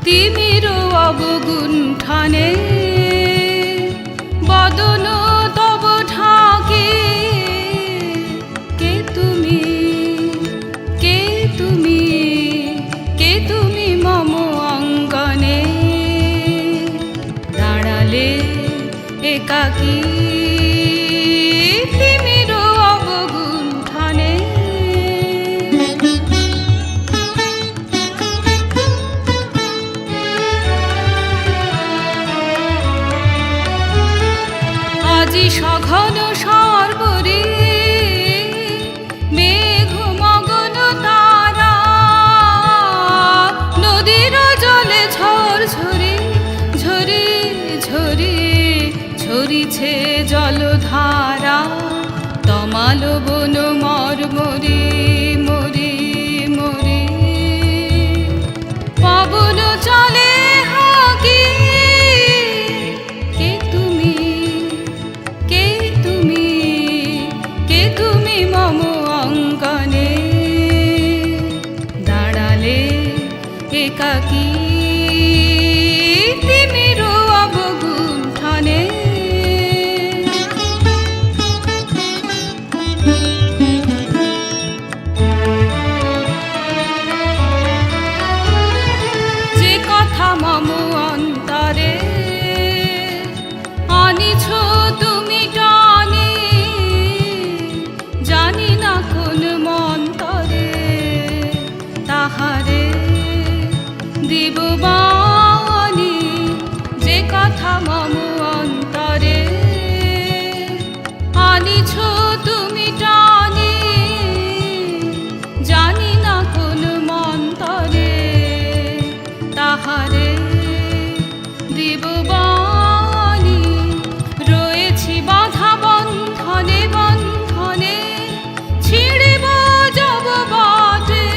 তিমির অবগুণ্ঠনে বদন তব ঢাকে কে তুমি কে তুমি কে তুমি মম অঙ্গনে দাঁড়ালে একাকী তিমির অবগুণ্ঠনে আজি সঘন সর্বরে মেঘ মগন তারা নদীর জলে ঝরঝরে ঝরে ঝরে ঝরিছে জলধারা তমাল বন মর্মরে মরে মরে পবন চলে হাকি কে তুমি কে তুমি কে তুমি মম অঙ্গনে দাঁড়ালে একাকী তিমির অবগুণ্ঠনে যে কথা মম অন্তরে আনিছ তুমি টানে জানি না কোন মন্তরে তাহারে দিব বাণী যে কথা মম অন্তরে আনিছ তুমি টানে জানি না কোন মন্তরে তাহারে দিব বাণী রয়েছি বাধা বন্ধনে বন্ধনে ছিঁড়িব যাব বাটে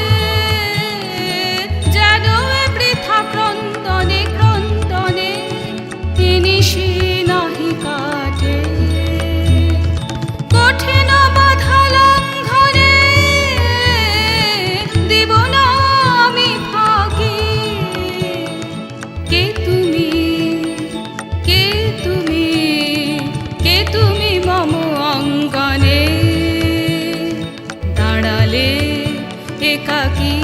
যেন এ বৃথা ক্রন্দনে ক্রন্দনে নিশি নাহি কাটে কঠিন বাধা লঙ্ঘনে দিব না আমি ফাঁকি কে তুমি কে তুমি কে তুমি মম অঙ্গনে দাঁড়ালে একাকী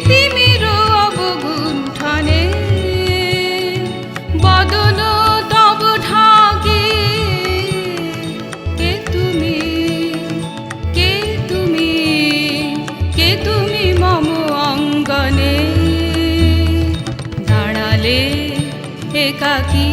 তিমির অবগুণ্ঠনে বদন তব ঢাকে কে তুমি কে তুমি কে তুমি মম অঙ্গনে দাঁড়ালে একাকী